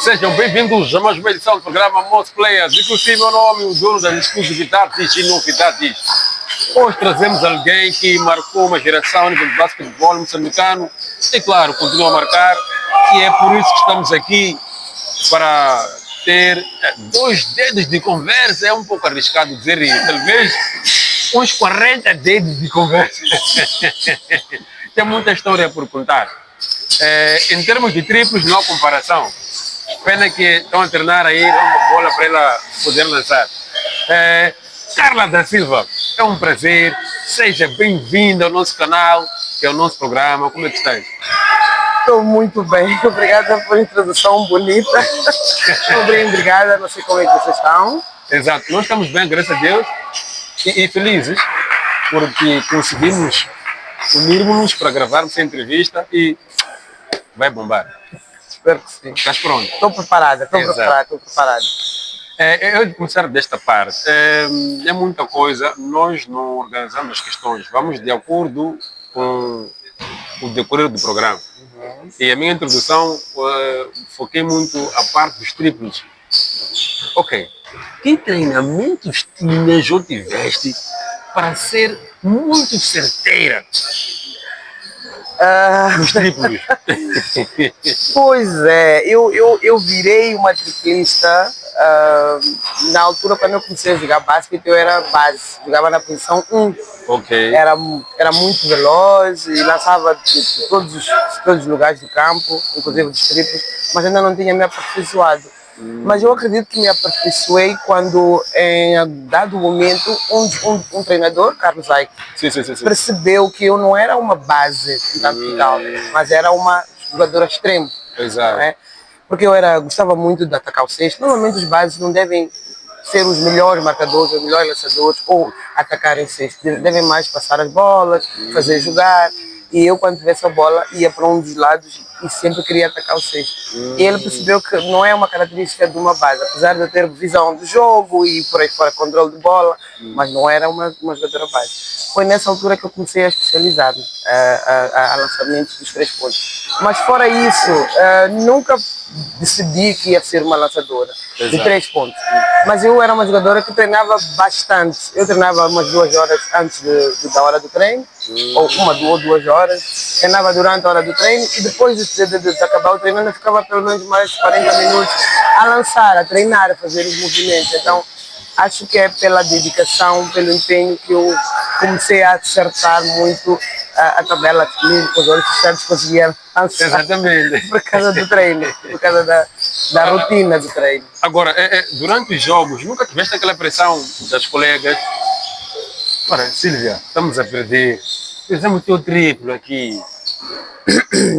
Sejam bem-vindos a mais uma edição do programa Most Players. E consigo meu nome, o dono das exclusividades e novidades. Hoje trazemos alguém que marcou uma geração a nível de basquetebol moçambicano e, claro, continua a marcar. E é por isso que estamos aqui para ter dois dedos de conversa. É um pouco arriscado dizer isso, talvez uns 40 dedos de conversa. Tem muita história por contar. Em termos de triplos, não há comparação. Pena que estão a treinar aí uma bola para ela poder lançar. Carla da Silva, é um prazer. Seja bem-vinda ao nosso canal, que é o nosso programa. Como é que estás? Estou muito bem, obrigada por introdução bonita. Obrigada, não sei como é que vocês estão. Exato, nós estamos bem, graças a Deus, e felizes porque conseguimos unirmos-nos para gravarmos a entrevista e vai bombar. Espero que sim. Estás pronto? Estou preparada, estou preparada. Eu de começar desta parte, é muita coisa, nós não organizamos as questões, vamos de acordo com o decorrer do programa. E a minha introdução foquei muito a parte dos triplos. Ok, que treinamentos tinhas ou tiveste para ser muito certeira nos triplos? Pois é, eu virei uma triplista na altura quando eu comecei a jogar basquete, eu era base, jogava na posição 1. Ok. Era muito veloz e lançava de todos os lugares do campo, inclusive dos triplos, mas ainda não tinha me aperfeiçoado. Mas eu acredito que me aperfeiçoei quando, em dado momento, um treinador, Carlos Aik, percebeu que eu não era uma base, tanto que tal, mas era uma jogadora extrema. Exato. Né? Porque gostava muito de atacar o cesto. Normalmente os bases não devem ser os melhores marcadores, os melhores lançadores ou atacarem cesto. Devem mais passar as bolas, fazer jogar. E eu, quando tivesse a bola, ia para um dos lados e sempre queria atacar o cesto. E ele percebeu que não é uma característica de uma base, apesar de eu ter visão do jogo e por aí fora controle de bola, mas não era uma jogadora base. Foi nessa altura que eu comecei a especializar-me a lançamentos dos 3 pontos. Mas fora isso, nunca decidi que ia ser uma lançadora de 3 pontos. Mas eu era uma jogadora que treinava bastante. Eu treinava umas 2 horas antes da hora do treino, ou 1 ou 2 horas. Treinava durante a hora do treino e depois de acabar o treino eu ficava pelo menos mais 40 minutos a lançar, a treinar, a fazer os movimentos. Então, acho que é pela dedicação, pelo empenho que eu comecei a acertar muito a tabela comigo, com os olhos fechados conseguia lançar. Exatamente. Por causa do treino, por causa da rotina do treino. Agora, durante os jogos, nunca tiveste aquela pressão das colegas? Ora, Silvia, estamos a perder. Fizemos o teu triplo aqui.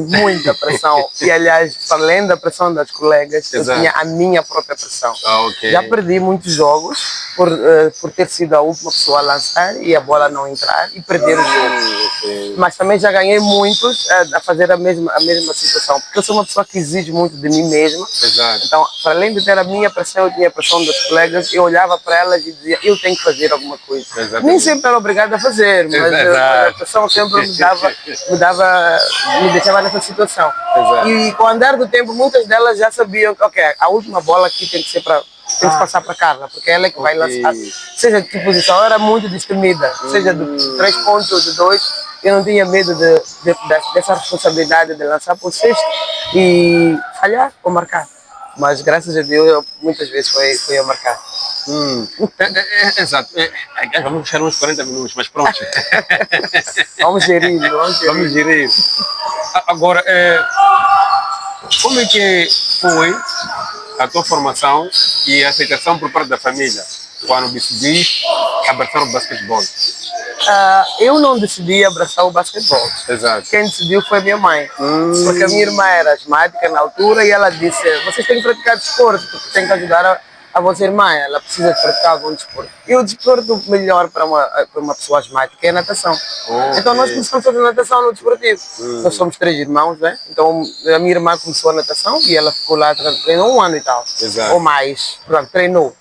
Muita pressão. E, aliás, para além da pressão das colegas, eu tinha a minha própria pressão. Okay. Já perdi muitos jogos por ter sido a última pessoa a lançar e a bola não entrar e perder o jogo. Okay. Mas também já ganhei muitos a fazer a mesma situação. Porque eu sou uma pessoa que exige muito de mim mesma. Exato. Então, para além de ter a minha pressão, eu tinha a pressão das colegas. Eu olhava para elas e dizia, eu tenho que fazer alguma coisa. Exatamente. Nem sempre era obrigada a fazer, mas a pressão sempre me deixava nessa situação. Exato. E com o andar do tempo, muitas delas já sabiam que a última bola aqui tem que ser tem que passar para Carla, porque ela é que vai lançar. Seja de que posição, eu era muito destemida, seja de 3 pontos ou de 2, eu não tinha medo dessa responsabilidade de lançar para o cesto e falhar ou marcar. Mas graças a Deus, muitas vezes foi a marcar. Exato. Vamos deixar uns 40 minutos, mas pronto. Vamos gerir. Vamos gerir. Agora, como é que foi a tua formação e a aceitação por parte da família quando decidiste abraçar o basquetebol? Eu não decidi abraçar o basquetebol. Exato. Quem decidiu foi minha mãe. Porque a minha irmã era asmática na altura e ela disse, vocês têm que praticar desporto, porque tem que ajudar a vossa irmã, ela precisa de praticar algum desporto. E o desporto melhor para uma pessoa asmática é a natação. Então nós começamos a fazer natação no desportivo. Nós somos 3 irmãos, né? Então a minha irmã começou a natação e ela ficou lá, treinou 1 ano e tal. Exato. Ou mais. Pronto, treinou.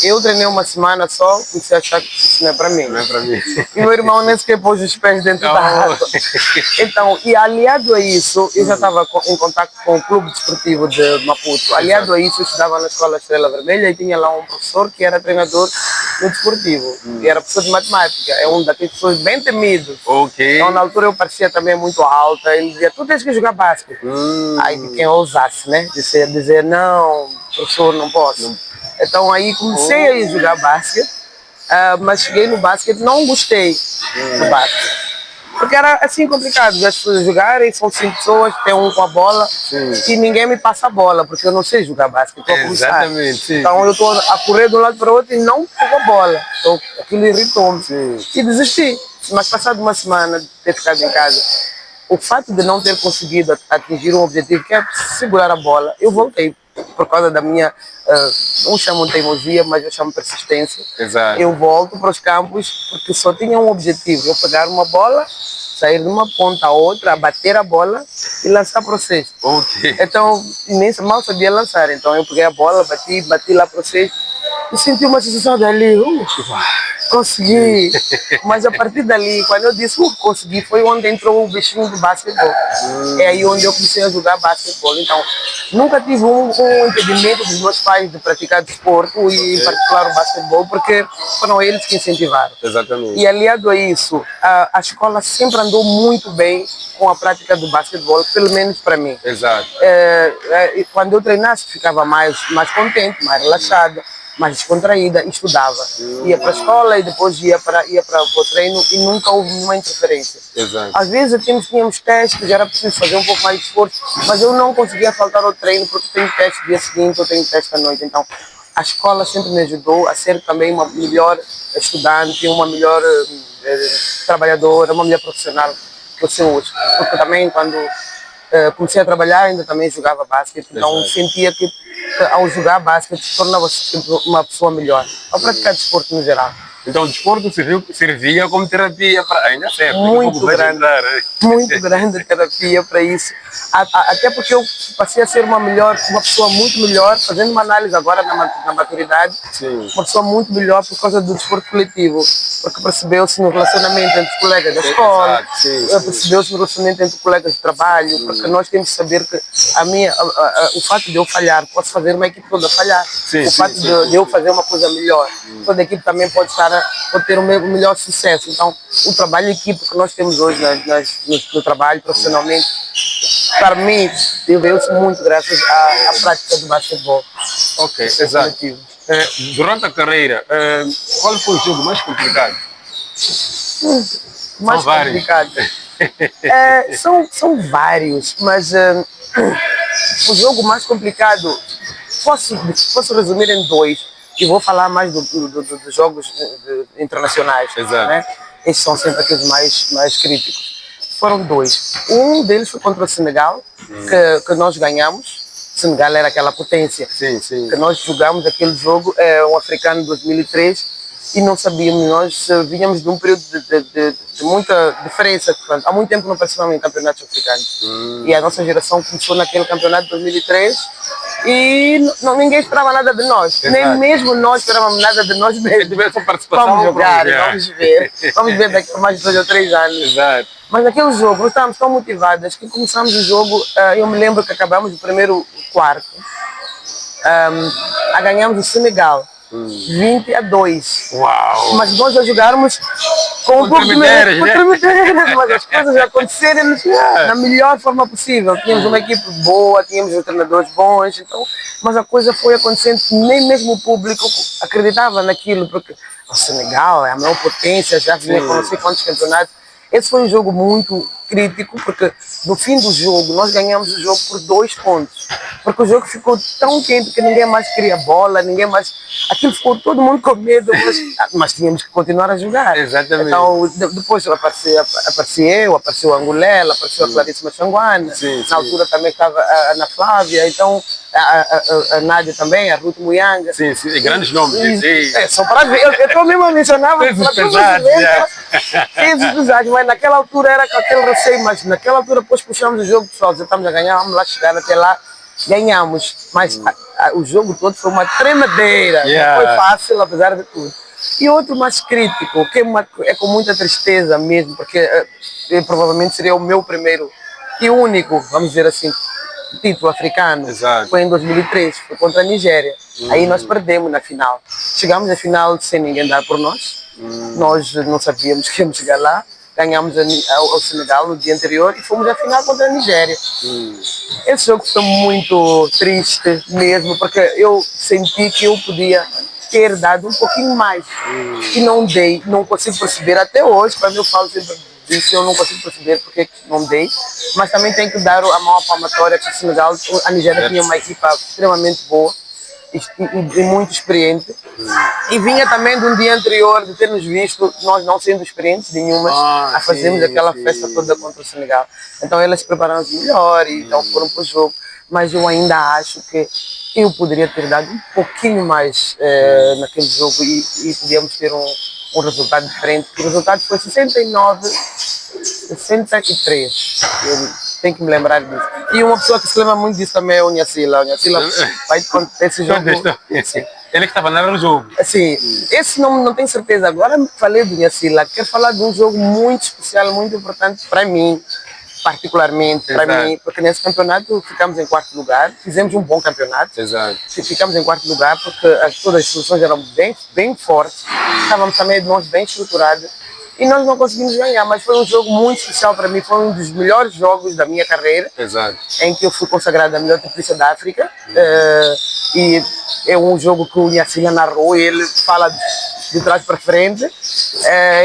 Eu treinei uma semana só, comecei a achar que isso não é para mim. Não é para mim. E meu irmão nem sequer pôs os pés dentro da água. Então, e aliado a isso, eu já estava em contato com o clube desportivo de Maputo. Aliado a isso, eu estudava na escola Estrela Vermelha e tinha lá um professor que era treinador no desportivo. E era professor de matemática. É um daqueles pessoas bem temidos. Ok. Então, na altura, eu parecia também muito alta. Ele dizia, tu tens que jogar basquete. Aí, de quem ousasse, né? Dizer, não, professor, não posso. Então, aí comecei a ir jogar basquete. Mas cheguei no basquete, não gostei do basquete. Porque era assim complicado, as pessoas jogarem, são 5 pessoas, tem um com a bola e ninguém me passa a bola, porque eu não sei jogar basquete. Exatamente, sim. Então eu estou a correr de um lado para o outro e não pego a bola. Então aquilo irritou-me e desisti. Mas passado uma semana de ter ficado em casa, o fato de não ter conseguido atingir um objetivo, que é segurar a bola, eu voltei. Por causa da minha, não chamo teimosia, mas eu chamo persistência. Exato. Eu volto para os campos porque só tinha um objetivo, eu pegar uma bola, sair de uma ponta a outra, bater a bola e lançar para o cesto. Ok. Então, nem mal sabia lançar, então eu peguei a bola, bati lá para o cesto e senti uma sensação dali, consegui. Mas a partir dali, quando eu disse consegui, foi onde entrou o bichinho do basquetebol. É aí onde eu comecei a jogar basquetebol. Então, nunca tive um impedimento dos meus pais de praticar desporto e em particular o basquetebol, porque foram eles que incentivaram. Exatamente. E aliado a isso, a escola sempre andou muito bem com a prática do basquetebol, pelo menos para mim. Exato. Quando eu treinasse, ficava mais contente, mais relaxada, mais descontraída, estudava. Ia para a escola e depois ia para o treino e nunca houve nenhuma interferência. Exato. Às vezes tínhamos testes, era preciso fazer um pouco mais de esforço, mas eu não conseguia faltar ao treino porque tenho teste no dia seguinte ou tenho teste à noite. Então, a escola sempre me ajudou a ser também uma melhor estudante, uma melhor trabalhadora, uma melhor profissional que eu sou hoje. Porque também quando comecei a trabalhar ainda também jogava basquete, então sentia que ao jogar basquete tornava-se uma pessoa melhor, ao praticar desporto no geral. Então o desporto servia como terapia para... Ainda serve. Muito grande terapia para isso. Até porque eu passei a ser uma pessoa muito melhor, fazendo uma análise agora na maturidade, uma pessoa muito melhor por causa do desporto coletivo, porque percebeu-se no relacionamento entre os colegas da escola, percebeu-se no relacionamento entre os colegas de trabalho, porque nós temos que saber que o fato de eu falhar, posso fazer uma equipe toda falhar. O fato de eu fazer uma coisa melhor, toda a equipe também pode ter o melhor sucesso. Então, o trabalho em equipe que nós temos hoje no trabalho, profissionalmente, para mim, deu-se muito graças à prática do basquetebol. Ok, exato. Durante a carreira, qual foi o jogo mais complicado? Mais complicado? São vários, mas o jogo mais complicado, posso resumir em 2. E vou falar mais dos jogos internacionais. Exato. Né? Esses são sempre aqueles mais críticos. Foram 2. Um deles foi contra o Senegal, que nós ganhamos. O Senegal era aquela potência. Que nós jogamos aquele jogo, um africano de 2003, e não sabíamos, nós vínhamos de um período de muita diferença. Há muito tempo não participamos em campeonatos africanos. E a nossa geração começou naquele campeonato de 2003 e ninguém esperava nada de nós. Nem mesmo nós esperávamos nada de nós mesmos. Vamos jogar, vamos ver daqui a mais de 2 ou 3 anos. Exato. Mas naquele jogo nós estávamos tão motivadas que começamos o jogo, eu me lembro que acabamos o primeiro quarto, a ganhamos o Senegal. 20-2. Uau! Mas nós a jogarmos com um pouco de medo, mas as coisas acontecerem na melhor forma possível. Tínhamos uma equipe boa, tínhamos treinadores bons, então, mas a coisa foi acontecendo que nem mesmo o público acreditava naquilo, porque o Senegal é a maior potência, já vinha com não sei quantos campeonatos. Esse foi um jogo muito crítico, porque no fim do jogo, nós ganhamos o jogo por 2 pontos. Porque o jogo ficou tão quente que ninguém mais queria bola, ninguém mais... Aquilo ficou todo mundo com medo, mas tínhamos que continuar a jogar. Exatamente. Então, depois apareceu a Angulela, apareceu a Clarice Machanguana, na altura também estava a Ana Flávia, então a Nádia também, a Ruth Muyanga. Sim, sim, grandes nomes. Sim. Só para ver, eu estou mesmo a mencionar. Pesos pesados, Pesos pesados, mas naquela altura era com aquele receio, mas naquela altura depois puxamos o jogo, pessoal, já estamos a ganhar, vamos lá chegar até lá, ganhamos. Mas o jogo todo foi uma tremedeira, não foi fácil, apesar de tudo. E outro mais crítico, que é com muita tristeza mesmo, porque provavelmente seria o meu primeiro e único, vamos dizer assim, título africano. Exato. Foi em 2003, foi contra a Nigéria. Aí nós perdemos na final. Chegamos à final sem ninguém dar por nós. Nós não sabíamos que íamos chegar lá. Ganhamos ao Senegal no dia anterior e fomos à final contra a Nigéria. Esse jogo foi muito triste mesmo, porque eu senti que eu podia ter dado um pouquinho mais. E não dei, não consigo perceber até hoje, para mim eu falo sempre disso, eu não consigo perceber porque não dei, mas também tenho que dar a mão à palmatória que o Senegal, a Nigéria tinha uma equipa extremamente boa e muito experiente, e vinha também de um dia anterior de termos visto, nós não sendo experientes nenhumas, a fazermos aquela festa toda contra o Senegal. Então elas prepararam-se melhor e então foram para o jogo, mas eu ainda acho que eu poderia ter dado um pouquinho mais naquele jogo e podíamos ter um resultado diferente. O resultado foi 69-63. Eu tenho que me lembrar disso. E uma pessoa que se lembra muito disso também é o Nhacila. O Nhacila vai contar esse jogo. Ele que estava narrando o jogo. Sim, esse não tenho certeza. Agora falei do Nhacila. Quero falar de um jogo muito especial, muito importante para mim, particularmente para mim, porque nesse campeonato ficamos em quarto lugar, fizemos um bom campeonato. Exato. Ficamos em quarto lugar porque todas as soluções eram bem fortes, estávamos também de mãos bem estruturadas e nós não conseguimos ganhar, mas foi um jogo muito especial para mim, foi um dos melhores jogos da minha carreira. Exato. Em que eu fui consagrado a melhor tenista da África. E é um jogo que o Nhacila narrou, ele fala de trás para frente,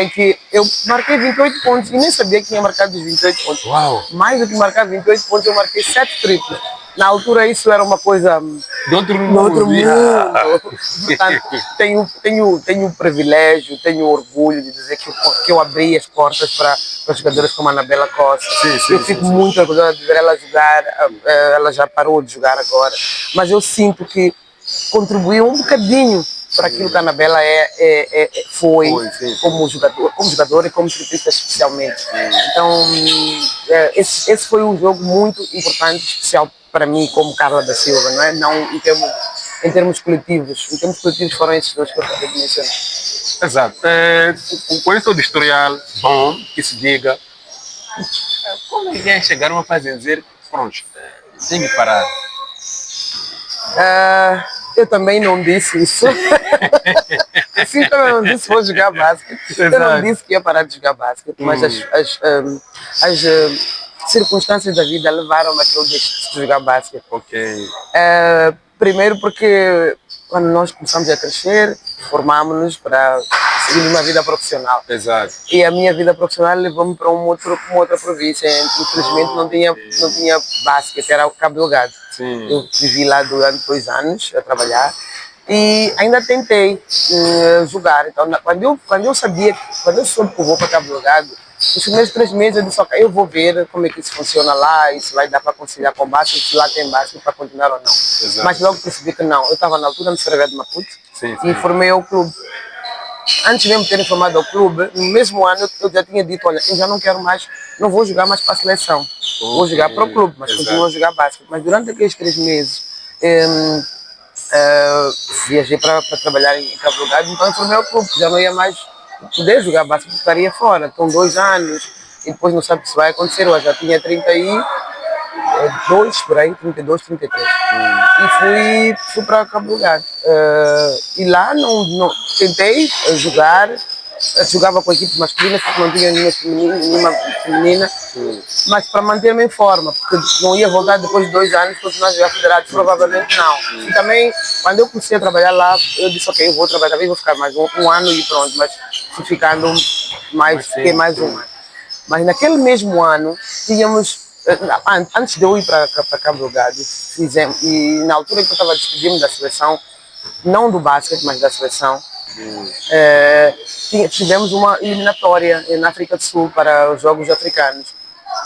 em que eu marquei 28 pontos e nem sabia que tinha marcado os 28 pontos. Uau! Mais do que marcar 28 pontos, eu marquei 7 triplos. Na altura isso era uma coisa de outro mundo. Portanto, tenho o privilégio, tenho o orgulho de dizer que eu abri as portas para jogadoras como a Anabela Costa. Eu fico muito orgulhosa de ver ela jogar, ela já parou de jogar agora, mas eu sinto que contribuiu um bocadinho para aquilo que a Anabela foi como jogadora e como esportista especialmente. Então, esse foi um jogo muito importante, especial para mim como Carla da Silva, não é? Não em termos coletivos. Em termos coletivos foram esses dois que eu acabei de mencionar. Exato. Com esse todo historial bom, que se diga, como é que chegaram a fazer dizer, pronto, tem que parar? Eu também não disse isso. Assim como eu não disse que vou jogar basquete. Eu não disse que ia parar de jogar basquete, mas as circunstâncias da vida levaram-me a que eu deixe de jogar basquete. Primeiro porque quando nós começamos a crescer, formámos-nos para seguir uma vida profissional. Exato. E a minha vida profissional levou-me para uma outra província. Infelizmente não tinha basquete, era o Cabo Delgado. Sim. Eu vivi lá durante 2 anos a trabalhar e ainda tentei jogar. Então, quando eu soube que eu vou para Cabo Delgado, nos primeiros 3 meses eu disse, ok, eu vou ver como é que isso funciona lá, e se vai dar para conciliar com basquete, se lá tem basquete para continuar ou não. Exato. Mas logo percebi que não. Eu estava na altura no Ferreira de Maputo e formei o clube. Antes mesmo de ter informado ao clube, no mesmo ano eu já tinha dito, olha, eu já não quero mais, não vou jogar mais para a seleção. Vou jogar para o clube, mas continuo a jogar basquete. Mas durante aqueles 3 meses viajei para trabalhar em Cabo Delgado, então informei ao clube, já não ia mais poder jogar basquete, estaria fora. Então 2 anos e depois não sabe o que vai acontecer. Eu já tinha 32, por aí, 32, 33. E fui para Cabo Delgado. E lá não tentei jogar, jogava com a equipe masculina, porque não tinha nenhuma feminina, mas para manter-me em forma, porque não ia voltar depois de 2 anos continuar a jogar federado, provavelmente não. E também, quando eu comecei a trabalhar lá, eu disse, ok, eu vou trabalhar, talvez vou ficar mais um ano e pronto, mas fui ficando fiquei mais um ano. Mas naquele mesmo ano, tínhamos, antes de eu ir para Cabo Delgado, e na altura que eu estava despedindo da seleção, não do basquete, mas da seleção, tivemos uma eliminatória na África do Sul para os Jogos Africanos.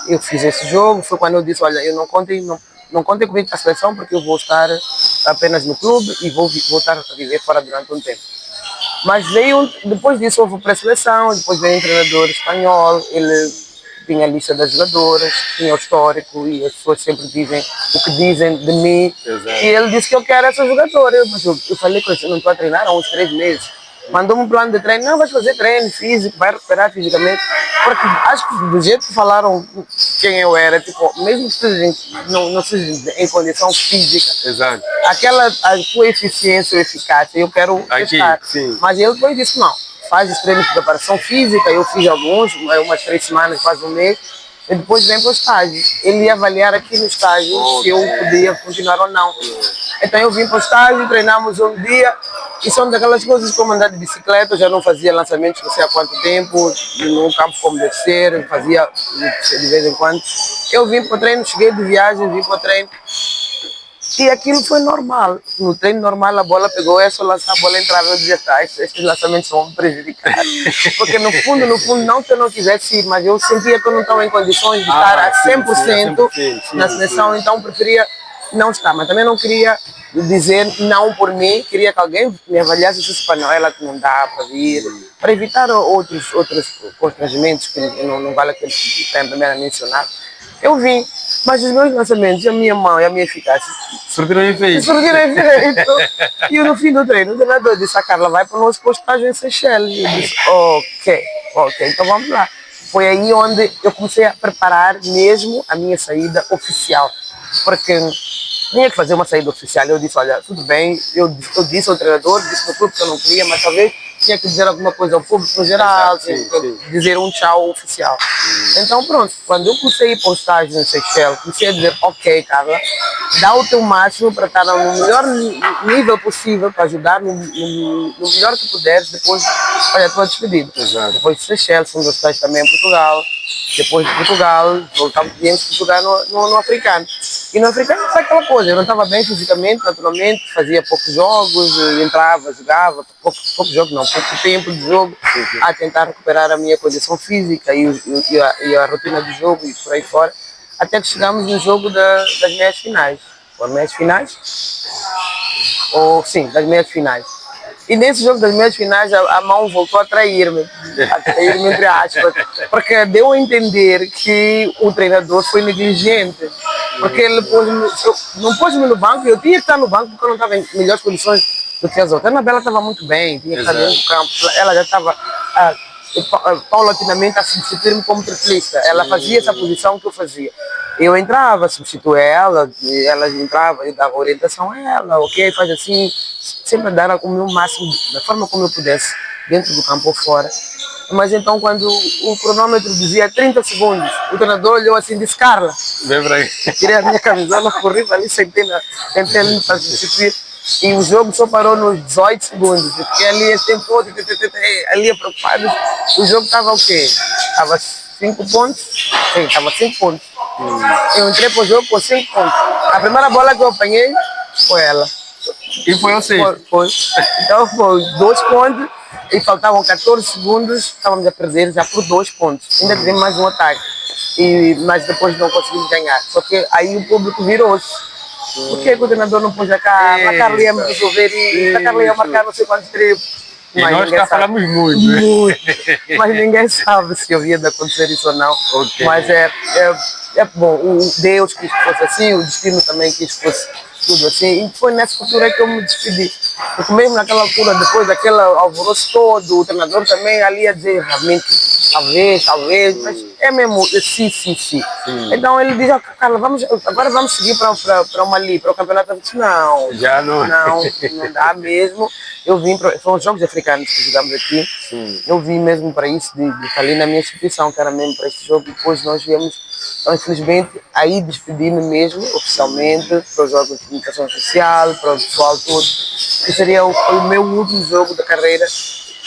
Eu fiz esse jogo, foi quando eu disse, olha, eu não contem, não contem comigo para a seleção porque eu vou estar apenas no clube e vou voltar a viver fora durante um tempo. Mas veio, depois disso houve pré-seleção, depois veio um treinador espanhol, ele tinha a lista das jogadoras, tinha o histórico e as pessoas sempre dizem o que dizem de mim. Exato. E ele disse que eu quero essa jogadora. Mas eu falei com ele, eu não estou a treinar há uns 3 meses. Mandou-me um plano de treino, não, vais fazer treino físico, vai recuperar fisicamente. Porque acho que do jeito que falaram quem eu era, tipo, mesmo que não seja em condição física, Exato. aquela a tua eficiência ou eficácia, eu quero Aqui, testar. sim. Mas ele depois disse, não, faz os treinos de preparação física, eu fiz alguns, umas 3 semanas, quase um mês, e depois vem para o estágio. Ele ia avaliar aqui no estágio se eu podia continuar ou não. Então eu vim para o estágio, treinamos um dia, e são daquelas coisas como andar de bicicleta, eu já não fazia lançamentos não sei há quanto tempo, no campo como deve ser, fazia de vez em quando. Eu vim para o treino, cheguei de viagem, vim para o treino, e aquilo foi normal. No treino normal a bola pegou, é só lançar a bola entrava, eu dizia, tá, estes lançamentos vão me prejudicar. Porque no fundo, não que eu não quisesse ir, mas eu sentia que eu não estava em condições de estar a 100% na seleção, então preferia não estar. Mas também não queria dizer não por mim, queria que alguém me avaliasse e disse, não, ela que não dá para vir, para evitar outros constrangimentos que não vale a pena mencionar. Eu vim, mas os meus lançamentos, a minha mão e a minha eficácia Surtiram efeito. surtiram efeito. E no fim do treino, o treinador disse, a Carla vai para o nosso postagem em Seychelles. Eu disse, ok, então vamos lá. Foi aí onde eu comecei a preparar mesmo a minha saída oficial. Porque tinha que fazer uma saída oficial. Eu disse, olha, tudo bem, eu disse ao treinador, disse no clube que eu não queria, mas talvez tinha que dizer alguma coisa ao público no geral, sim. dizer um tchau oficial. Então pronto, quando eu comecei a ir para o estágio em Seychelles, comecei a dizer, ok, Carla, dá o teu máximo para estar no melhor nível possível, para ajudar no melhor que puderes, depois, olha, estou despedido. Exato. Depois de Seychelles, fomos ao estágio também em Portugal. Depois de Portugal, viemos para jogar no africano. E no africano foi aquela coisa, eu não estava bem fisicamente, naturalmente, fazia poucos jogos, entrava, jogava, poucos jogos não, pouco tempo de jogo, a tentar recuperar a minha condição física e a rotina do jogo e por aí fora, até que chegamos no jogo das meias finais. Foram meias finais? Sim, das meias finais. E nesse jogo das meias finais a mão voltou a trair-me entre aspas, porque deu a entender que o treinador foi negligente, porque ele não pôs-me no banco, eu tinha que estar no banco porque eu não estava em melhores condições do que as outras. A Anabela estava muito bem, tinha que estar dentro do campo, ela já estava paulatinamente a substituir-me como triplista, ela fazia essa posição que eu fazia. Eu entrava, substituía ela entrava, eu dava orientação a ela, ok, faz assim, sempre dar o meu máximo, da forma como eu pudesse, dentro do campo ou fora. Mas então, quando o cronômetro dizia 30 segundos, o treinador olhou assim e disse, Carla, Vem para aí. tirei a minha camisola, corri ali, tentei ele para substituir. E o jogo só parou nos 18 segundos. Eu fiquei ali esse tempo todo, ali preocupado. O jogo estava o quê? Estava 5 pontos? Sim, estava 5 pontos. Eu entrei para o jogo com 5 pontos. A primeira bola que eu apanhei foi ela. E foi assim. Foi. Então foi 2 pontos e faltavam 14 segundos, estávamos a perder já por 2 pontos. Ainda tivemos mais um ataque, mas depois não conseguimos ganhar. Só que aí o público virou-se. Por que o treinador não pôs a Carla? A Carla ia resolver isso, a Carla ia marcar não sei quantos triplos. E nós cá falamos muito. Muito. Mas ninguém sabe se havia de acontecer isso ou não. Okay. Mas é bom, o Deus quis que fosse assim, o destino também quis que fosse tudo assim. E foi nessa altura que eu me despedi. Porque mesmo naquela altura, depois daquele alvoroço todo, o treinador também ali ia dizer, realmente, talvez, mas é mesmo, sim. Então ele diz, Carla, agora vamos seguir para o campeonato. Eu disse, não dá mesmo. Eu vim, foram os Jogos Africanos que jogamos aqui, eu vim mesmo para isso, de ali na minha instituição, que era mesmo para este jogo, e depois nós viemos, então, infelizmente, aí despedi-me mesmo, oficialmente, para os Jogos de Comunicação Social, para o pessoal todo, que seria o meu último jogo da carreira.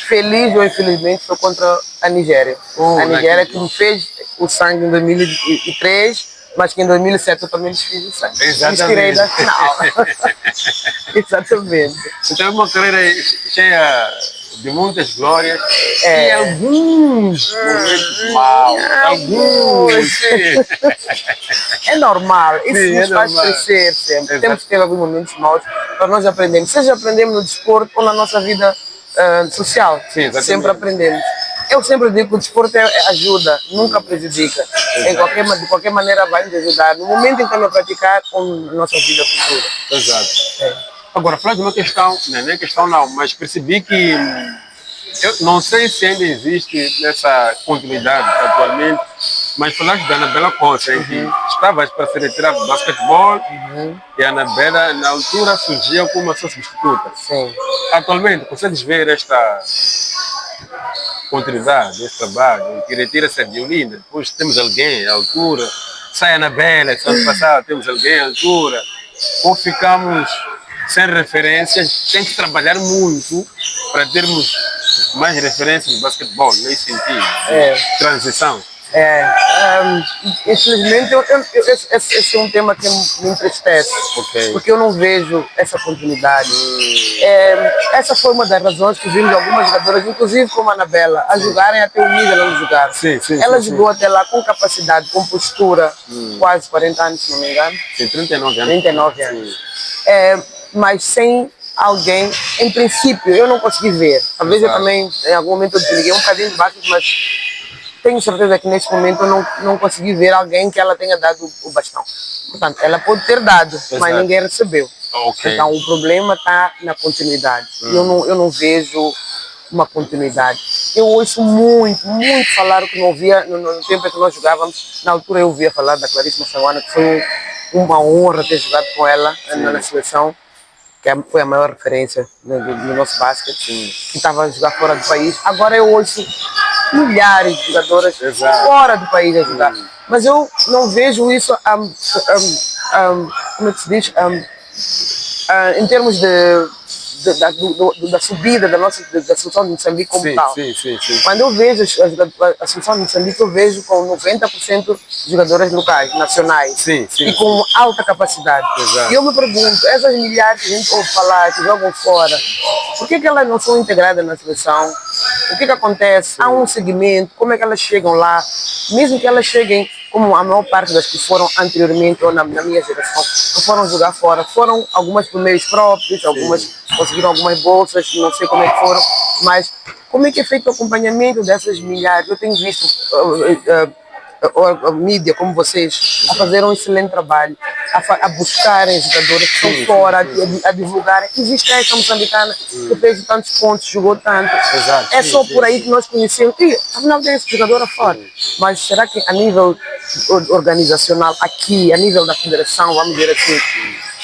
Feliz ou infelizmente foi contra a Nigéria. A Nigéria que me fez o sangue em 2003, mas que em 2007 eu também desfiz o sangue. Exatamente. Tirei da final. Exatamente. Então é uma carreira cheia de muitas glórias e alguns momentos maus. Alguns, sim. É normal, isso Sim, nos é faz normal. crescer sempre. Exato. Temos que ter alguns momentos maus para nós aprendermos. Seja aprendemos no desporto ou na nossa vida social. Sim, exatamente. Sempre aprendemos. Eu sempre digo que o desporto ajuda, nunca prejudica. De qualquer maneira vai nos ajudar. No momento em que estamos a praticar ou na nossa vida futura. Exato. Agora, falar de uma questão, não é questão não, mas percebi que eu não sei se ainda existe essa continuidade atualmente, mas falaste da Anabela Costa, em que estavas para se retirar do basquetebol e a Anabela, na altura, surgia como uma sua substituta. Sim. Atualmente, consegues ver esta continuidade, este trabalho, que retira-se a Diolinda, depois temos alguém à altura, sai a Anabela, ano passado temos alguém à altura, ou ficamos sem referências, tem que trabalhar muito para termos mais referências de basquetebol, nesse sentido, transição. Infelizmente, esse é um tema que me entristece, porque eu não vejo essa continuidade. Essa foi uma das razões que vimos algumas jogadoras, inclusive como a Anabela, a jogarem até o nível onde jogaram. Ela jogou até lá com capacidade, com postura, quase 40 anos, se não me engano. Sim, 39 anos. 39 anos. Mas sem alguém, em princípio, eu não consegui ver. Talvez eu também, em algum momento, eu desliguei um bocadinho de basquete, mas tenho certeza que neste momento eu não consegui ver alguém que ela tenha dado o bastão. Portanto, ela pode ter dado, mas ninguém recebeu. Então o problema está na continuidade. Eu não vejo uma continuidade. Eu ouço muito falar o que não ouvia no tempo em que nós jogávamos. Na altura eu ouvia falar da Clarice Massaguana, que foi uma honra ter jogado com ela na seleção, que foi a maior referência do nosso basquete, que estava a jogar fora do país. Agora eu ouço milhares de jogadoras fora do país a jogar. Mas eu não vejo isso, como é que se diz, em termos da subida da seleção de Moçambique como tal. Quando eu vejo a seleção de Moçambique, eu vejo com 90% de jogadoras locais, nacionais, e com alta capacidade. E eu me pergunto, essas milhares de gente ouve falar, que jogam fora, por que elas não são integradas na seleção? O que acontece? Há um segmento, como é que elas chegam lá? Mesmo que elas cheguem, como a maior parte das que foram anteriormente ou na minha geração, não foram jogar fora, foram algumas por meios próprios, algumas conseguiram algumas bolsas, não sei como é que foram, mas como é que é feito o acompanhamento dessas milhares? Eu tenho visto a mídia como vocês a fazer um excelente trabalho, a buscarem jogadores que estão fora, a divulgarem. Existe essa moçambicana que fez tantos pontos, jogou tanto. É só por aí que nós conhecemos. E afinal tem esse jogador fora. Mas será que a nível organizacional, aqui, a nível da federação, vamos dizer assim,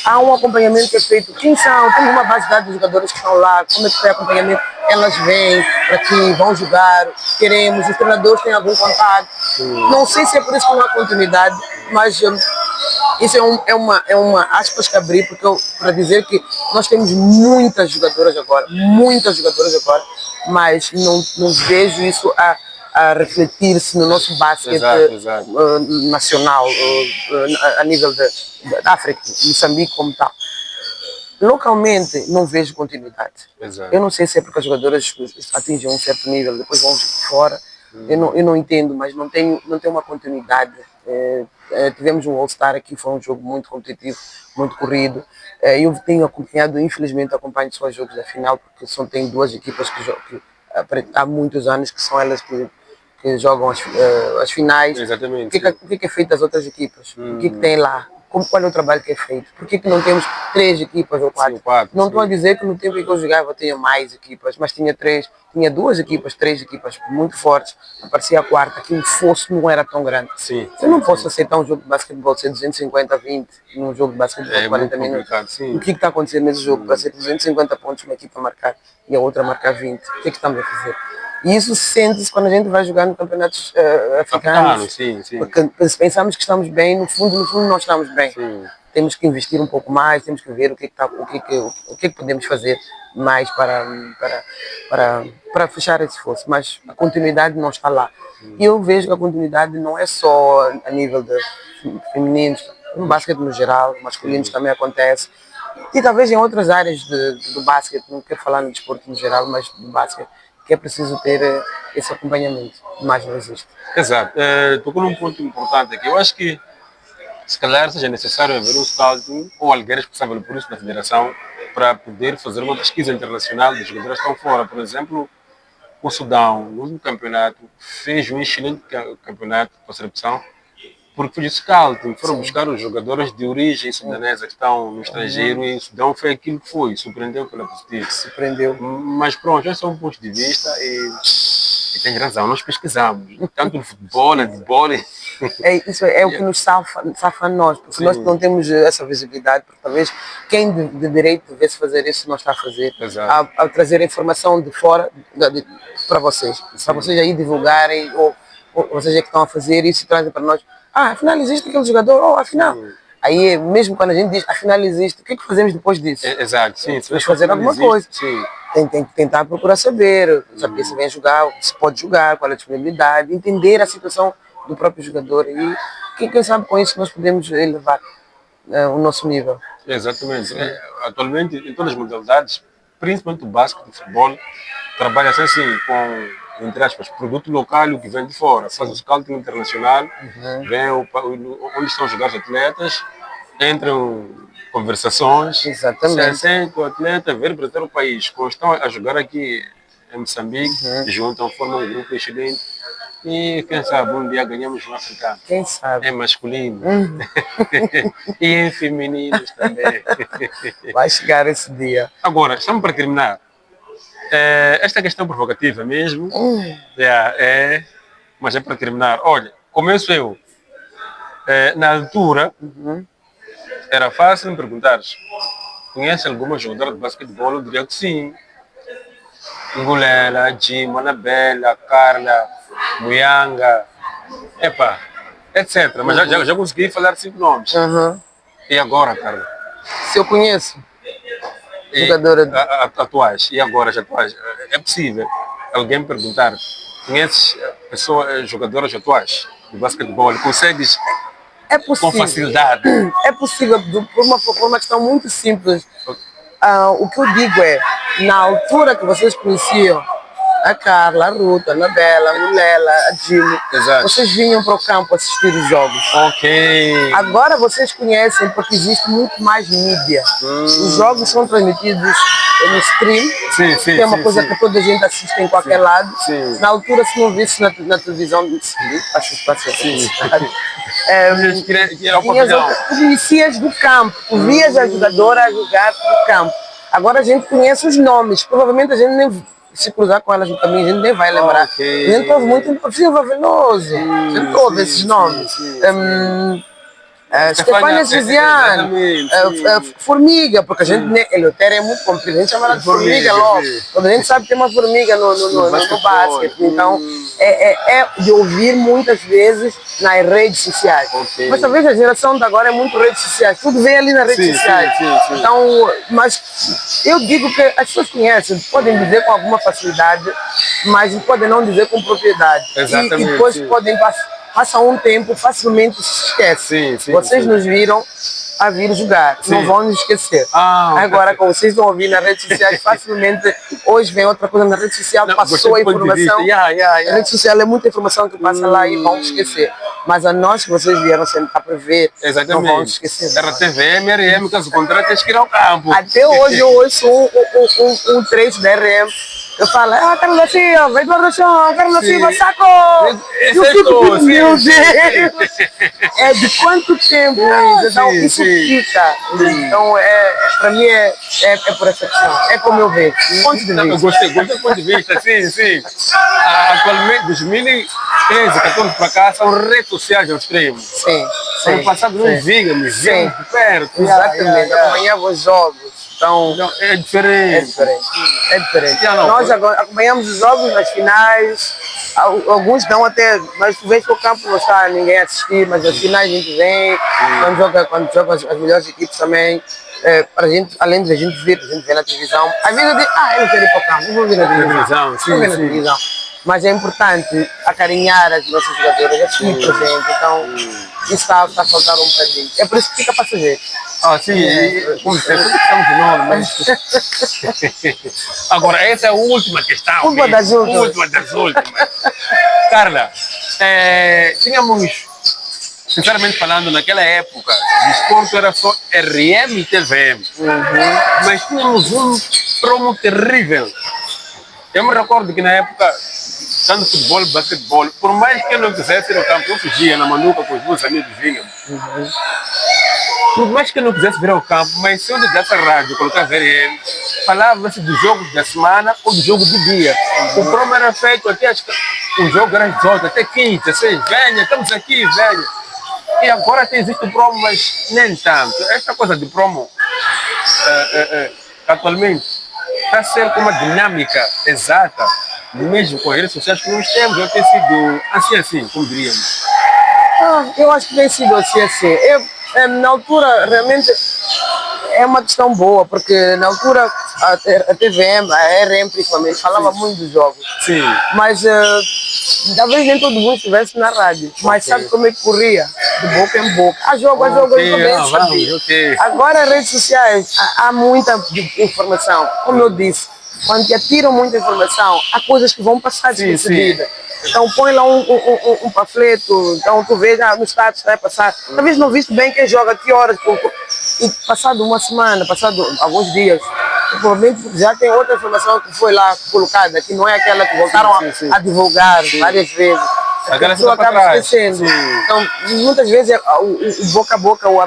há um acompanhamento que é feito? Quem são? Temos uma base de dados de jogadores que estão lá, como é que foi o acompanhamento? Elas vêm para aqui, vão jogar, queremos, os treinadores têm algum contato. Não sei se é por isso que não há continuidade, mas isso é uma aspas que abri para dizer que nós temos muitas jogadoras agora, mas não vejo isso a refletir-se no nosso basquete nacional, a nível da África, Moçambique como tal. Localmente não vejo continuidade. Eu não sei se é porque as jogadoras atingem um certo nível, depois vão fora. Eu não entendo, mas não tem uma continuidade. Tivemos um All-Star aqui, foi um jogo muito competitivo, muito corrido. Eu tenho acompanhado, infelizmente acompanho só os jogos da final, porque tem duas equipas que há muitos anos que são elas que jogam as finais. Exatamente. O que é feito das outras equipas? O que tem lá? Qual é o trabalho que é feito? Por que não temos 3 equipas ou 4? Não estou a dizer que no tempo em que eu jogava tinha mais equipas, mas tinha 2 equipas, 3 equipas muito fortes. Aparecia a quarta, que o fosso não era tão grande. Eu não posso aceitar um jogo de basquetebol ser 250 a 20, num jogo de basquetebol 40 minutos. O que está acontecendo nesse jogo? Para ser 250 pontos uma equipa marcar e a outra marcar 20. O que estamos a fazer? E isso sente-se quando a gente vai jogar no campeonatos africanos. Porque pensamos que estamos bem, no fundo não estamos bem. Temos que investir um pouco mais, temos que ver o que podemos fazer mais para fechar esse esforço. Mas a continuidade não está lá. E eu vejo que a continuidade não é só a nível de femininos, no basquete no geral, masculinos também acontece. E talvez em outras áreas do basquete, não quero falar no desporto no geral, mas do basquete, que é preciso ter esse acompanhamento, mas não existe. Exato. Tocou num ponto importante aqui. Eu acho que se calhar seja necessário haver um scouting ou alguém responsável por isso na federação para poder fazer uma pesquisa internacional dos jogadores que estão fora. Por exemplo, o Sudão, no último campeonato, fez um excelente campeonato com a seleção, porque foi de scouting, foram buscar os jogadores de origem sudanesa que estão no estrangeiro e o Sudão foi aquilo que foi, surpreendeu pela positiva. Surpreendeu. Mas pronto, esse é um ponto de vista e tem razão, nós pesquisamos, tanto no futebol, handebol. Isso é o que nos safa a nós, porque Sim. nós não temos essa visibilidade, porque talvez quem de direito devesse fazer isso não está a fazer, ao trazer a informação de fora para vocês aí divulgarem, ou vocês é que estão a fazer isso e trazem para nós, afinal existe aquele jogador, afinal. Sim. Aí, mesmo quando a gente diz, afinal existe, o que é que fazemos depois disso? Exato, sim. Temos que fazer alguma coisa. Sim. Tem que tentar procurar saber se vem jogar, se pode jogar, qual é a disponibilidade, entender a situação do próprio jogador e quem sabe com isso nós podemos elevar o nosso nível. Exatamente. Atualmente, em todas as modalidades, principalmente o basquete, o futebol, trabalha-se assim com, entre aspas, produto local o que vem de fora. Faz o scouting internacional, vem onde estão os jogadores atletas, entram conversações, exatamente. Se sente o atleta, ver representar o país. Quando estão a jogar aqui em Moçambique, juntam, formam um grupo excelente. E quem sabe um dia ganhamos um africano. Quem sabe? É masculino. E em femininos também. Vai chegar esse dia. Agora, estamos para terminar. Esta questão provocativa mesmo. Mas é para terminar. Olha, começo eu. Na altura, era fácil me perguntares: conhece alguma jogadora de basquetebol? Eu diria que sim. Ngulela, Jim, Anabela, Carla, Muyanga, etc. Mas já consegui falar 5 nomes. E agora, Carla? Se eu conheço jogadora atuais, e agora já atuais, é possível alguém me perguntar: conheces jogadoras atuais de basquetebol? Consegues com facilidade? É possível, por uma questão muito simples. O que eu digo é, na altura que vocês conheciam a Carla, a Ruth, a Anabela, a Ngulela, a Jimmy, vocês vinham para o campo assistir os jogos. Ok. Agora vocês conhecem porque existe muito mais mídia. Os jogos são transmitidos no stream, que é uma coisa que toda a gente assiste em qualquer lado. Na altura, se não visse na televisão, acho que passa conhecias do campo, vias a jogadora a jogar no campo. Agora a gente conhece os nomes, provavelmente a gente nem se cruzar com elas no caminho, a gente nem vai lembrar. A gente ouve muito Silva Veloso, a gente ouve esses nomes. Stefania Giziane, Formiga, porque a gente, Eleutério é muito comprido, a gente chama ela de Formiga logo. Quando a gente sabe que tem uma formiga no basquete, então é de ouvir muitas vezes nas redes sociais. Mas talvez a geração de agora é muito redes sociais, tudo vem ali nas redes sociais. Então, mas eu digo que as pessoas conhecem, podem dizer com alguma facilidade, mas podem não dizer com propriedade. E depois podem passar um tempo, facilmente se esquece. Vocês nos viram a vir jogar, não vão nos esquecer. Agora, como vocês vão ouvir nas redes sociais, facilmente, hoje vem outra coisa na rede social, passou a informação. A rede social é muita informação que passa lá e vão esquecer. Mas a nós que vocês vieram sentar para ver, não vão esquecer. RTV, MRM, caso contrário, tens que ir ao campo. Até hoje eu ouço um trecho da RM. Eu falo, Carla Silva, Eduardo Chão, Carla Silva, saco! Eu fico com music! É de quanto tempo? Então, isso fica. Então, para mim, é por essa questão. É como eu vejo. Ponto de vista. Eu gostei do ponto de vista, sim. Atualmente, 2013, 14 para cá, são redes sociais ao extremo. Sim. No passado, não víamos de perto. Exatamente, acompanhava os jogos. Então, é diferente. Nós acompanhamos os jogos nas finais, alguns não até, mas tu vês que o campo não está ninguém a assistir, mas as finais a gente vem, quando joga as melhores equipes também, para a gente, além de a gente ver na televisão, às vezes eu digo, eu não quero ir para o campo, eu vou ver na televisão. Mas é importante acarinhar as nossas jogadoras aqui presente, então isso está a faltar um bocadinho. É por isso que fica passageiro. Ah, sim, como sempre, estamos de novo, mas... Agora, essa é a última questão. Última das últimas. Última das últimas. Carla, tínhamos, sinceramente falando, naquela época, desporto era só RM e TVM. Mas tínhamos um promo terrível. Eu me recordo que na época, tanto futebol, basquetebol, por mais que eu não quisesse ir ao campo, eu fugia na manuca com os meus amigos vinham. Por mais que eu não quisesse vir ao campo, mas se eu ligasse a rádio, colocar RM, falava-se do jogo da semana ou do jogo do dia. O promo era feito até o jogo era 18, até 15, 16, venha, estamos aqui, venha. E agora existe o promo, mas nem tanto. Esta coisa de promo, atualmente, está a ser com uma dinâmica exata, mesmo com as redes sociais que nós temos, ou tem sido assim, como diríamos. Eu acho que tem sido assim. Na altura, realmente, é uma questão boa, porque na altura a TVM, a RM principalmente, falava muito dos jogos. Sim. Mas talvez nem todo mundo estivesse na rádio. Mas sabe como é que corria? De boca em boca. Há jogo, eu também sabia. Agora, as redes sociais, há muita informação. Como eu disse, quando te atiram muita informação, há coisas que vão passar despercebidas. Então põe lá um panfleto, então tu vês no status vai passar. Talvez não viste bem quem joga, que horas, e passado uma semana, passado alguns dias, provavelmente já tem outra informação que foi lá colocada, que não é aquela que voltaram a divulgar várias vezes. A pessoa acaba esquecendo. Então, muitas vezes o boca a boca, o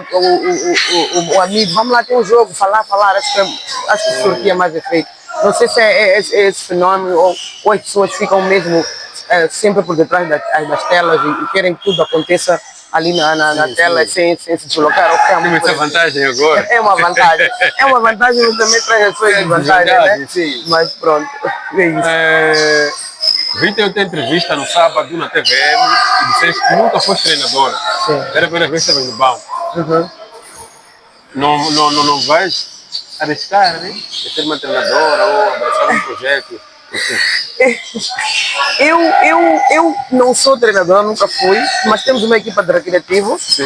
amigo, vamos lá, tem um jogo, falar, acho que surtia mais efeito. Não sei se é esse fenômeno ou as pessoas ficam mesmo sempre por detrás das telas e querem que tudo aconteça ali na tela sem se deslocar ao campo. Tem essa vantagem agora. É uma vantagem. É uma vantagem, mas também traz as suas desvantagens, né? Sim. Mas pronto, é isso. Vi outra entrevista no sábado na TVM e disseste que nunca foste treinadora. Sim. Era a primeira vez que estavas no banco. Não vais arriscar, né? De ser uma treinadora ou abraçar um projeto. Eu não sou treinador, nunca fui, mas temos uma equipa de recreativos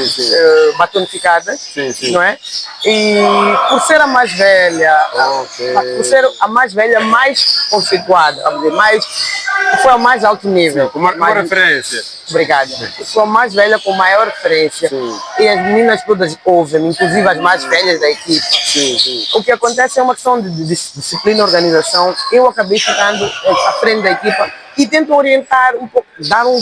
batonificada, não é? E por ser a mais velha, por ser a mais velha, mais conceituada, vamos dizer, foi a mais alto nível. Com uma referência. Obrigada. Sou a mais velha com maior referência. E as meninas todas ouvem, inclusive as mais velhas da equipe. O que acontece é uma questão de disciplina e organização. Eu acabei ficando à frente da equipa e tento orientar um pouco, dar um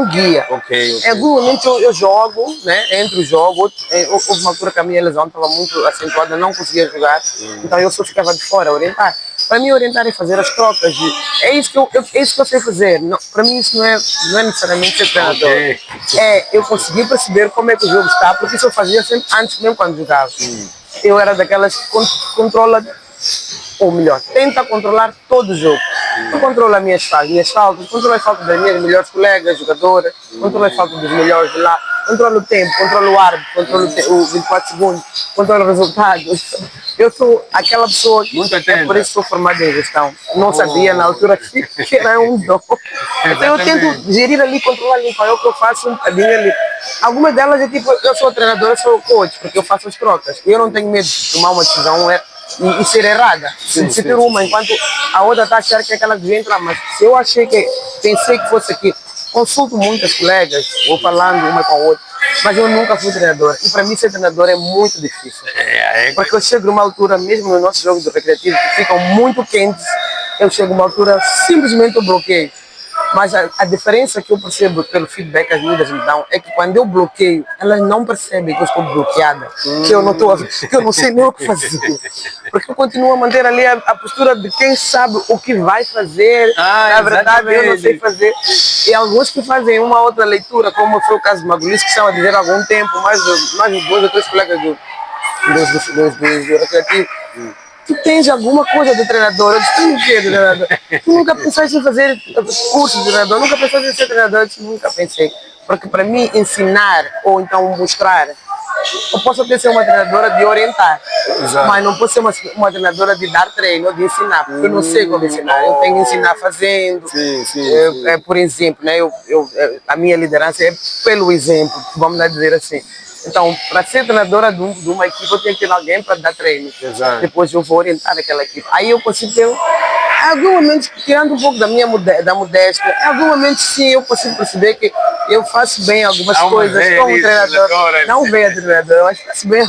guia. Normalmente eu jogo, né? Entre o jogo, houve uma altura que a minha lesão estava muito acentuada, não conseguia jogar, então eu só ficava de fora a orientar. Para mim, orientar é fazer as trocas. É isso que eu sei fazer. Para mim, isso não é necessariamente ser treinador. Eu conseguir perceber como é que o jogo está, porque isso eu fazia sempre antes, mesmo quando jogava. Eu era daquelas que controla, ou melhor, tenta controlar todo o jogo. Eu controlo as minhas faltas, controlo as faltas das minhas melhores colegas, jogadoras, controlo as faltas dos melhores de lá, controlo o tempo, controlo o árbitro, controlo o 24 segundos, controlo os resultados. Eu sou aquela pessoa, por isso sou formada em gestão. Não sabia na altura que era um dom. Então eu tento gerir ali, controlar ali, qual é o que eu faço um bocadinho ali. Algumas delas é tipo, eu sou treinadora, sou coach, porque eu faço as trocas. Eu não tenho medo de tomar uma decisão e ser errada. Se ter uma, enquanto a outra está a achar que é aquela que devia entrar. Mas se eu pensei que fosse aqui, consulto muitas colegas, vou falando uma com a outra, mas eu nunca fui treinador. E para mim ser treinador é muito difícil. Porque eu chego numa altura, mesmo no nosso jogo do recreativo, que ficam muito quentes, eu chego numa altura, simplesmente eu bloqueio. Mas a diferença que eu percebo pelo feedback que as meninas me dão é que quando eu bloqueio, elas não percebem que eu estou bloqueada, que eu não sei nem o que fazer. Porque eu continuo a manter ali a postura de quem sabe o que vai fazer. Na verdade, eu não sei fazer. E alguns que fazem uma outra leitura, como foi o caso de Magulis, que estão a dizer há algum tempo, mais dois ou três colegas do recreativo. Tu tens alguma coisa de treinador? Eu disse, tem o quê de treinador? Tu nunca pensaste em fazer curso de treinador? Nunca pensaste em ser treinador? Eu disse, nunca pensei. Porque para mim ensinar ou então mostrar Eu posso até ser uma treinadora de orientar, Exato. mas não posso ser uma treinadora de dar treino ou de ensinar, porque eu não sei como ensinar. Eu tenho que ensinar fazendo. Sim, sim. Por exemplo, né, a minha liderança é pelo exemplo, vamos lá dizer assim. Então, para ser treinadora de uma equipe, eu tenho que ter alguém para dar treino. Exato. Depois eu vou orientar aquela equipe. Aí eu consigo ter, em algum momento, tirando um pouco da modéstia, em algum momento sim eu consigo perceber que eu faço bem algumas Há uma coisas veia como ali, treinador. treinadora. Não vejo treinador, mas faço bem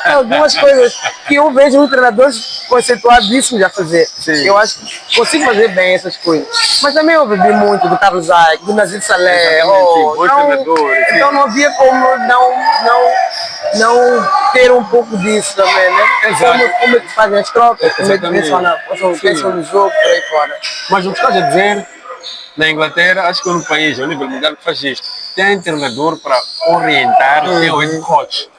algumas coisas que eu vejo um treinador conceituadíssimo já fazer. Sim. Eu acho que consigo fazer bem essas coisas. Mas também eu bebi muito do Carlos Aik, do Nazir Saleh. Exatamente, bons treinadores, sim. Então não havia como não ter um pouco disso também, né? Exato. Como é que fazem as trocas, como é que Exatamente. pensam no jogo, por aí fora. Mas o que estás a dizer, na Inglaterra, acho que é um país, ao nível mundial, que faz isto. Tem treinador para orientar, tem o head coach.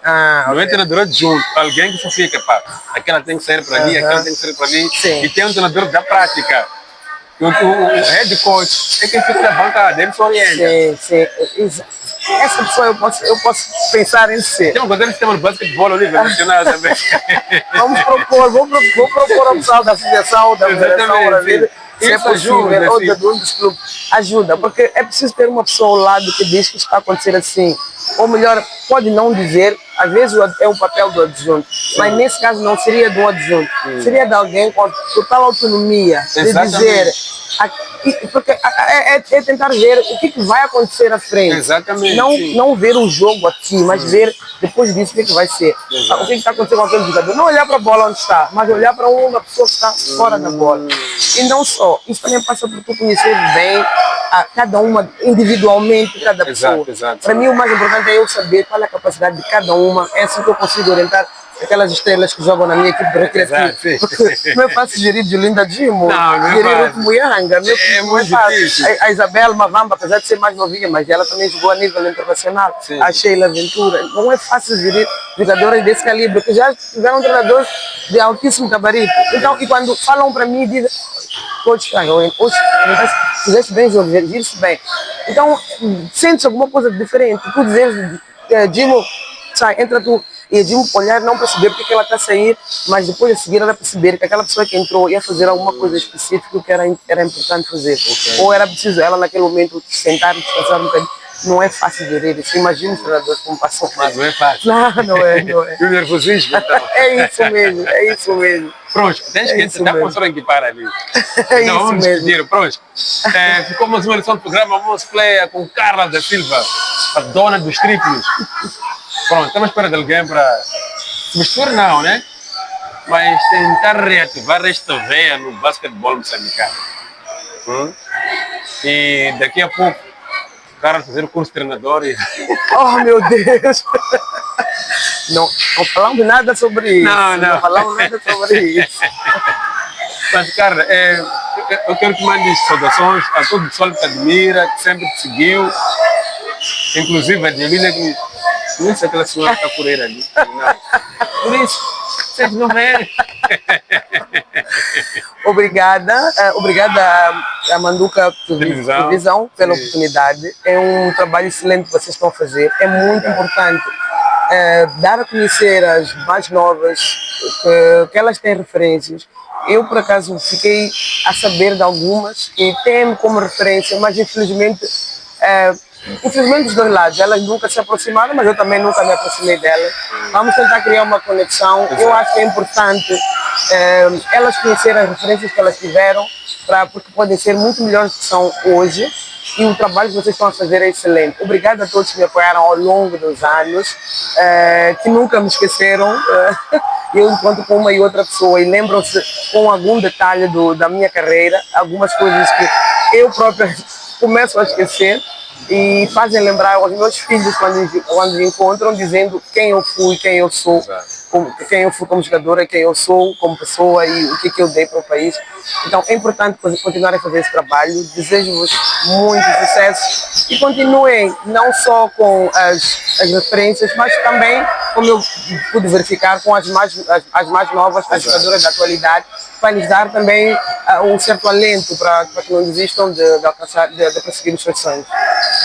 Não é treinador adjunto, alguém que só fica, pá, aquela tem que sair para ali, aquela tem que sair para ali. Sim. E tem um treinador da prática. O head coach é quem fica na bancada, ele só orienta. Sim. Essa pessoa eu posso pensar em ser. Tem uma coisa que sistema de basquetebol ao nível nacional também. Vou propor ao pessoal da associação, da federação, para ver se é Isso possível, ajuda, ou sim. de um dos clubes. Ajuda, porque é preciso ter uma pessoa ao lado que diz que está a acontecer assim. Ou melhor, pode não dizer, às vezes é o papel do adjunto, mas nesse caso não seria do adjunto, seria de alguém com total autonomia, de Exatamente. dizer, porque é tentar ver o que vai acontecer à frente. Exatamente, sim. Não ver o jogo aqui, mas ver depois disso o que vai ser. Exato. O que está acontecendo com aquele jogador. Não olhar para a bola onde está, mas olhar para uma pessoa que está fora da bola. E não só, isso também passa por tu conhecer bem a cada uma individualmente, cada pessoa. Exato. Para mim o mais importante é eu saber qual é a capacidade de cada uma, é assim que eu consigo orientar aquelas estrelas que jogam na minha equipe recreativa. Exato, Porque não é fácil gerir Julinda Dimo, Não é gerir fácil. o Muyanga, É não é muito fácil. difícil. A Isabel Mavamba, apesar de ser mais novinha, mas ela também jogou a nível internacional. Sim. A Sheila Ventura. Não é fácil gerir jogadoras desse calibre, que já tiveram treinadores de altíssimo gabarito. Então, e quando falam para mim, dizem, hoje fizeste bem, João, gire-se bem. Então, sentes alguma coisa diferente. Tu dizes, Dimo, sai, entra tu. E a Dimo olhar, não perceber porque ela está a sair, mas depois a seguir ela perceber que aquela pessoa que entrou ia fazer alguma coisa específica que era importante fazer. Ou era preciso ela naquele momento sentar e descansar um bocadinho. Não é fácil gerir isso. Imagina os treinadores como passam mal. Não é fácil. Não é. E o nervosismo, então. É isso mesmo. Pronto, tens que estar com a equipar ali. É Então isso vamos mesmo. despedir, pronto. Ficou mais uma edição do programa Almoço Player com Carla da Silva, a dona dos triplos. Pronto, estamos à espera de alguém para misturar, não, né? Mas tentar reativar esta veia no basquetebol moçambicano. E daqui a pouco, o cara fazer o curso de treinador e... Oh, meu Deus! Não falamos nada sobre isso. Não. Falamos nada sobre isso. Mas, cara, eu quero que mandes saudações a todo o pessoal que te admira, que sempre te seguiu. Inclusive a Angelina que não sei aquela senhora que está por aí ali. Não. Por isso, vocês não veem. Obrigada a Manduca Televisão pela oportunidade. É um trabalho excelente que vocês estão a fazer. É muito importante dar a conhecer as mais novas, que elas têm referências. Eu, por acaso, fiquei a saber de algumas que têm como referência, mas infelizmente dos dois lados. Elas nunca se aproximaram, mas eu também nunca me aproximei delas. Vamos tentar criar uma conexão. Eu acho que é importante elas conhecerem as referências que elas tiveram, porque podem ser muito melhores do que são hoje. E o trabalho que vocês estão a fazer é excelente. Obrigado a todos que me apoiaram ao longo dos anos, que nunca me esqueceram. Eu encontro com uma e outra pessoa e lembram-se com algum detalhe da minha carreira, algumas coisas que eu própria começo a esquecer e fazem lembrar aos meus filhos quando me encontram, dizendo quem eu fui, quem eu sou, quem eu fui como jogadora, quem eu sou como pessoa e o que eu dei para o país. Então é importante continuar a fazer esse trabalho. Desejo-vos muito sucesso e continuem não só com as referências, mas também, como eu pude verificar, com as mais novas, as jogadoras da atualidade, para lhes dar também um certo alento para que não desistam de perseguir os seus sonhos.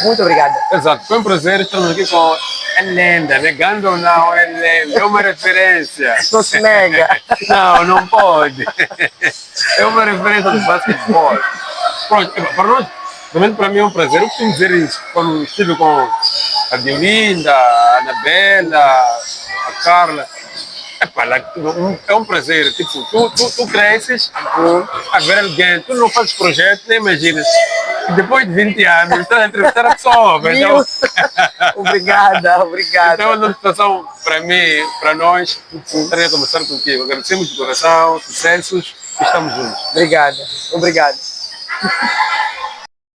Muito obrigada. Exato, foi um prazer. Estamos aqui com é lenda, negando ou não, é lenda, é uma referência. Não se nega. Não, não pode. É uma referência do basquetebol. Pronto, para nós, realmente para mim é um prazer. Eu costumo dizer isso quando estive com a Diolinda, a Anabela, a Carla. Epá, é um prazer. Tipo, tu cresces a ver alguém, tu não fazes projeto, nem imaginas. E depois de 20 anos, estás a entrevistar a pessoa. Então, Obrigada, obrigada. então é uma situação para mim, para nós, estar a conversar contigo. Agradecemos de coração, sucessos e estamos juntos. Obrigada, obrigada.